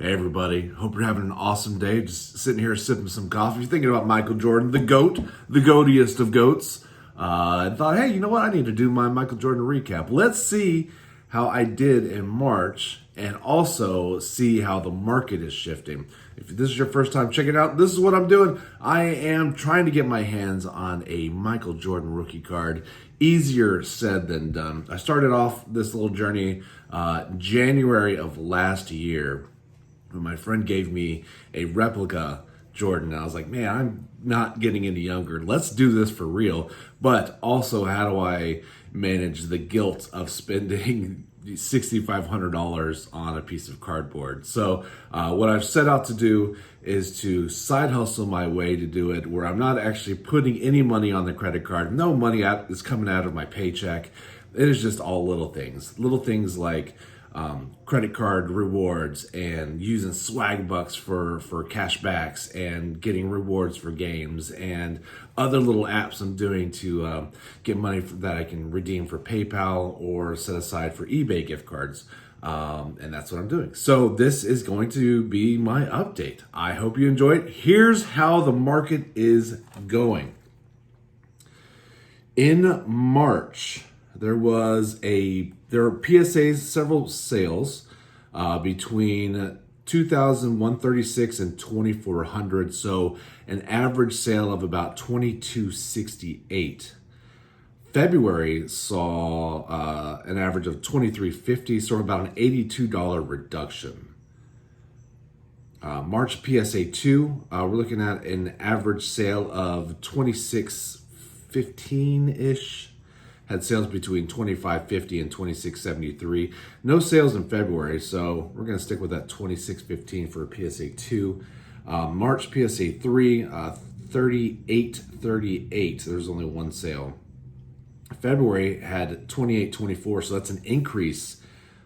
Hey everybody, hope you're having an awesome day. Just sitting here sipping some coffee, thinking about Michael Jordan, the GOAT, the goatiest of goats. And thought, hey, you know what? I need to do my Michael Jordan recap. Let's see how I did in March and also see how the market is shifting. If this is your first time checking it out, this is what I'm doing. I am trying to get my hands on a Michael Jordan rookie card. Easier said than done. I started off this little journey January of last year. My friend gave me a replica Jordan. And I was like, man, I'm not getting any younger. Let's do this for real. But also, how do I manage the guilt of spending $6,500 on a piece of cardboard? So what I've set out to do is to side hustle my way to do it where I'm not actually putting any money on the credit card. No money is coming out of my paycheck. It is just all little things like credit card rewards and using swag bucks for cash backs and getting rewards for games and other little apps I'm doing to get money that I can redeem for PayPal or set aside for eBay gift cards. And that's what I'm doing. So this is going to be my update. I hope you enjoy it. Here's how the market is going. In March, there were PSAs, several sales between 2,136 and 2,400. So an average sale of about 2,268. February saw an average of 2,350, so about an $82 reduction. March PSA 2, we're looking at an average sale of 2,615-ish. Had sales between $2,550 and $2,673. No sales in February, so we're going to stick with that $2,615 for a PSA 2. March PSA 3, $3,838. There's only one sale. February had $2,824, so that's an increase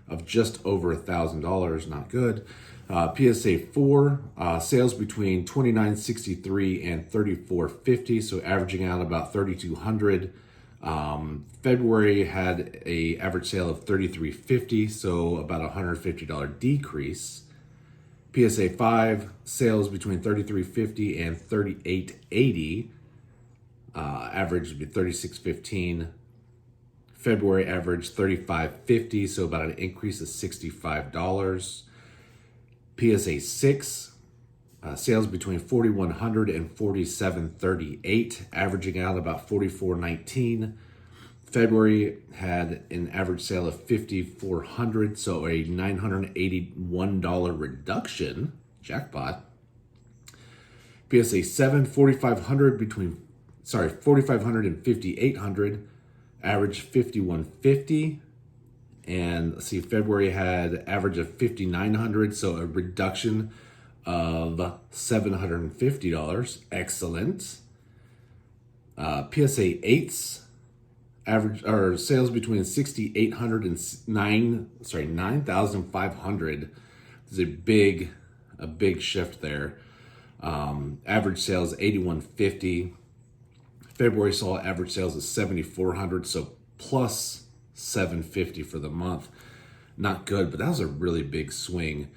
of just over $1,000. Not good. PSA 4, sales between $2,963 and $3,450, so averaging out about $3,200. February had a average sale of $3,350, so about a $150 decrease. PSA 5, sales between $3,350 and $3,880, average would be $3,615. February average $3,550, so about an increase of $65. PSA 6, sales between $4,100 and $4,738, averaging out about $4,419. February had an average sale of $5,400, so a $981 reduction. Jackpot. PSA 7, $4,500 and $5,800, average $5,150. And let's see, February had average of $5,900, so a reduction of $750. Excellent. PSA 8s average or sales between $6,800 and $9,500. There's a big shift there. Average sales $8,150. February saw average sales of $7,400, so plus $750 for the month. Not good, but that was a really big swing.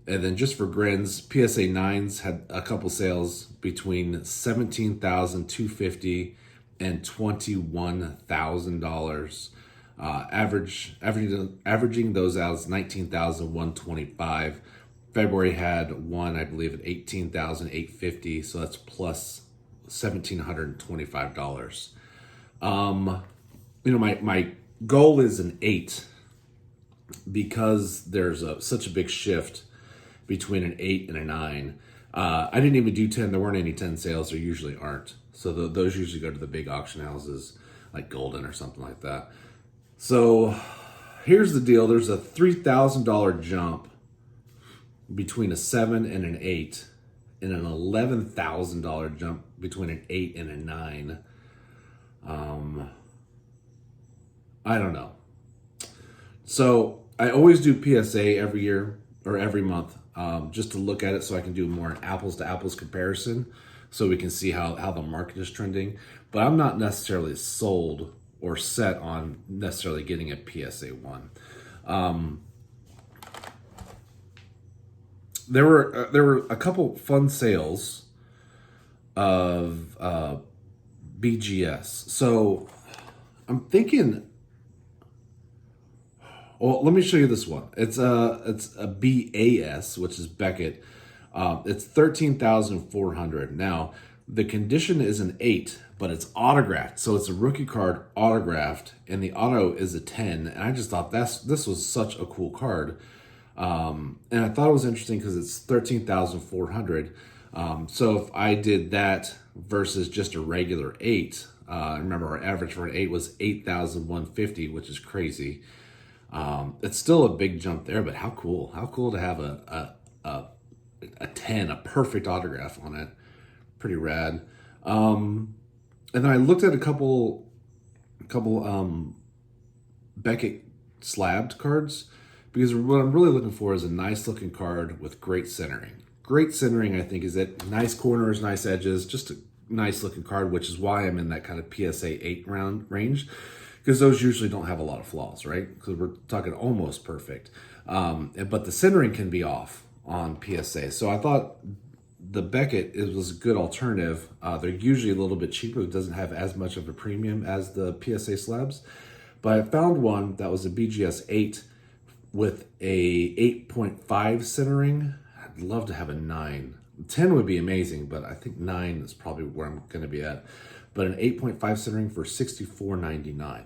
And then just for grins, PSA 9s had a couple sales between $17,250 and $21,000. Averaging those out is $19,125. February had one, I believe, at $18,850, so that's plus $1,725. My goal is an 8 because there's such a big shift between an 8 and a 9. I didn't even do 10. There weren't any 10 sales. There usually aren't. So those usually go to the big auction houses like Golden or something like that. So here's the deal. There's a $3,000 jump between a 7 and an 8 and an $11,000 jump between an 8 and a 9. I don't know. So I always do PSA every year or every month, just to look at it so I can do more apples to apples comparison so we can see how the market is trending. But I'm not necessarily sold or set on necessarily getting a PSA 1. there were a couple fun sales of BGS. So I'm thinking. Well, let me show you this one. It's a BAS, which is Beckett. It's 13,400. Now the condition is an 8, but it's autographed, so it's a rookie card autographed, and the auto is a 10. And I just thought this was such a cool card. And I thought it was interesting because it's 13,400. So if I did that versus just a regular 8, remember our average for an 8 was 8,150, which is crazy. It's still a big jump there, but how cool! How cool to have a 10, a perfect autograph on it. Pretty rad. And then I looked at a couple Beckett slabbed cards, because what I'm really looking for is a nice looking card with great centering. Great centering, I think, is it nice corners, nice edges, just a nice looking card, which is why I'm in that kind of PSA 8 round range, because those usually don't have a lot of flaws, right? Because we're talking almost perfect. But the centering can be off on PSA. So I thought the Beckett was a good alternative. They're usually a little bit cheaper. It doesn't have as much of a premium as the PSA slabs. But I found one that was a BGS 8 with a 8.5 centering. I'd love to have a 9. 10 would be amazing, but I think 9 is probably where I'm going to be at. But an 8.5 centering for $64.99.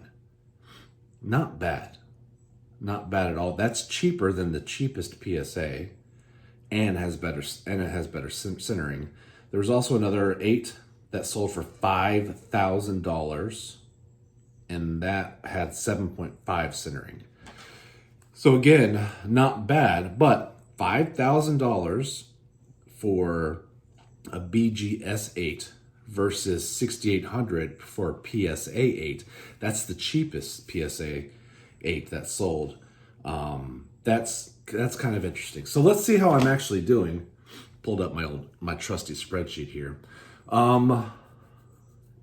Not bad. Not bad at all. That's cheaper than the cheapest PSA, and it has better centering. There was also another 8 that sold for $5,000, and that had 7.5 centering. So again, not bad, but $5,000 for a BGS 8 versus $6,800 for a PSA 8. That's the cheapest PSA 8 that sold. That's kind of interesting. So let's see how I'm actually doing. Pulled up my trusty spreadsheet here.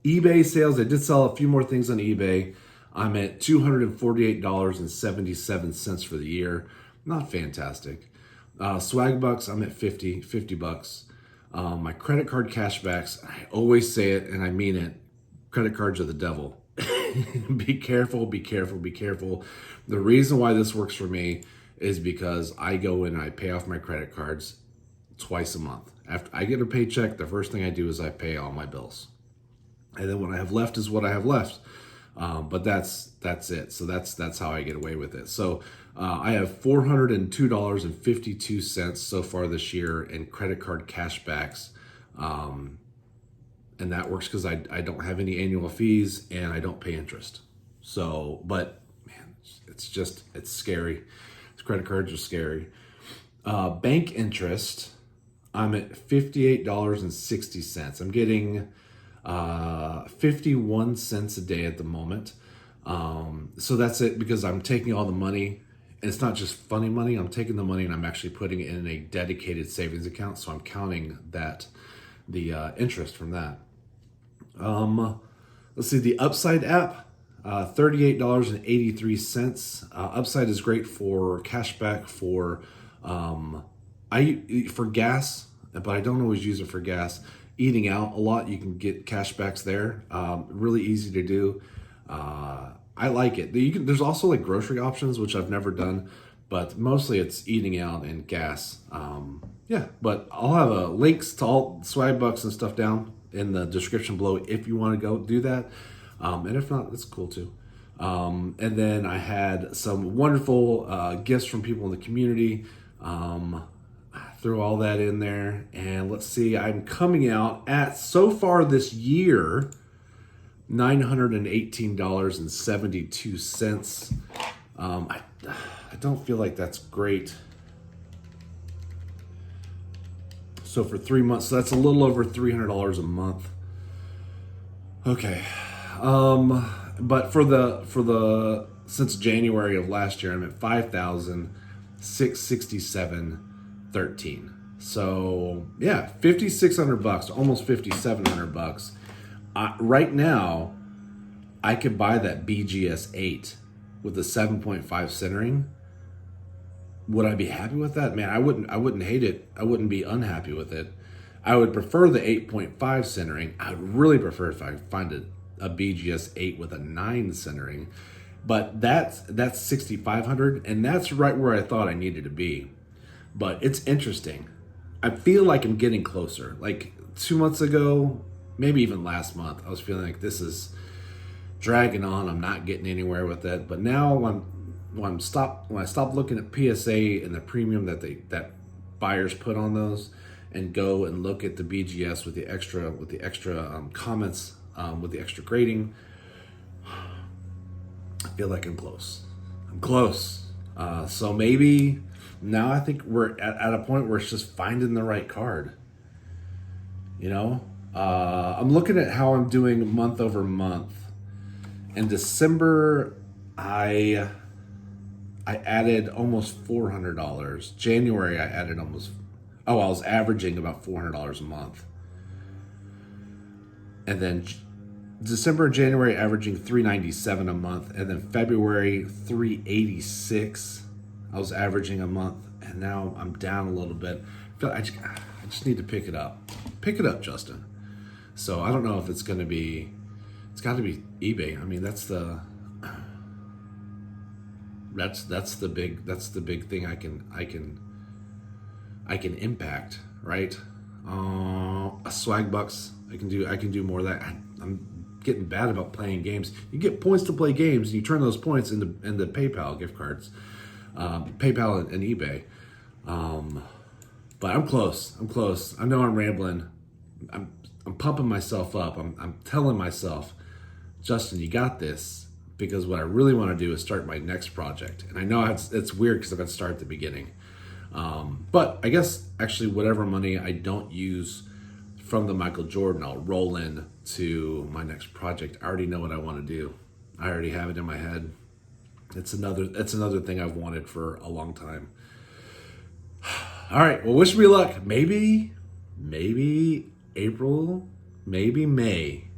eBay sales. I did sell a few more things on eBay. I'm at $248.77 for the year. Not fantastic. Swag bucks, I'm at 50 bucks. My credit card cashbacks, I always say it and I mean it. Credit cards are the devil. Be careful, be careful, be careful. The reason why this works for me is because I go in and I pay off my credit cards twice a month. After I get a paycheck, the first thing I do is I pay all my bills. And then what I have left is what I have left. But that's it. So that's how I get away with it. So I have $402.52 so far this year in credit card cashbacks. And that works because I don't have any annual fees and I don't pay interest. So, but man, it's scary. Credit cards are scary. Bank interest, I'm at $58.60. I'm getting 51 cents a day at the moment. So that's it, because I'm taking all the money, and it's not just funny money. I'm taking the money and I'm actually putting it in a dedicated savings account. So I'm counting that, the interest from that. Let's see, the Upside app, $38.83. Upside is great for cashback for gas, but I don't always use it for gas. Eating out a lot, you can get cashbacks there. Really easy to do. I like it. There's also like grocery options, which I've never done, but mostly it's eating out and gas. Yeah, but I'll have links to all swag bucks and stuff down in the description below if you want to go do that. And if not, that's cool too. And then I had some wonderful gifts from people in the community. Throw all that in there, and let's see, I'm coming out at, so far this year, $918.72. I don't feel like that's great. So for 3 months, so that's a little over $300 a month. Okay. But for the since January of last year, I'm at $5,667.13. So yeah, $5,600, almost $5,700. Right now, I could buy that BGS 8 with the 7.5 centering Would I be happy with that? Man, I wouldn't hate it. I wouldn't be unhappy with it. I would prefer the 8.5 centering. I would really prefer if I find a BGS 8 with a 9 centering. But that's 6,500, and that's right where I thought I needed to be. But it's interesting. I feel like I'm getting closer. Like 2 months ago, maybe even last month, I was feeling like this is dragging on. I'm not getting anywhere with it. But now when I stop looking at PSA and the premium that buyers put on those, and go and look at the BGS with the extra comments, with the extra grading, I feel like I'm close. So maybe now I think we're at a point where it's just finding the right card. I'm looking at how I'm doing month over month. In December, I added almost $400. January, I added I was averaging about $400 a month. And then December and January averaging $397 a month, and then February $386 I was averaging a month, and now I'm down a little bit. I just need to pick it up. Pick it up, Justin. So I don't know if it's got to be eBay. I mean, that's the big thing I can impact, right? A swag bucks. I can do more of that. I'm getting bad about playing games. You get points to play games, and you turn those points into PayPal gift cards, PayPal and eBay. But I'm close. I know I'm rambling. I'm pumping myself up. I'm telling myself, Justin, you got this. Because what I really want to do is start my next project. And I know it's weird because I've got to start at the beginning. But I guess actually whatever money I don't use from the Michael Jordan, I'll roll in to my next project. I already know what I want to do. I already have it in my head. It's another thing I've wanted for a long time. All right, well, wish me luck. Maybe April, maybe May.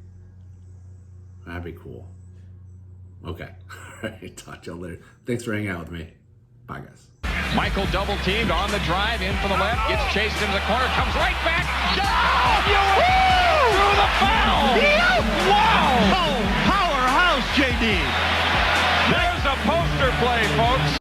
That'd be cool. Okay. All right. Talk to y'all later. Thanks for hanging out with me. Bye, guys. Michael double teamed on the drive, in for the left, gets chased into the corner, comes right back. Through the foul. Wow. Oh, powerhouse, JD. There's a poster play, folks.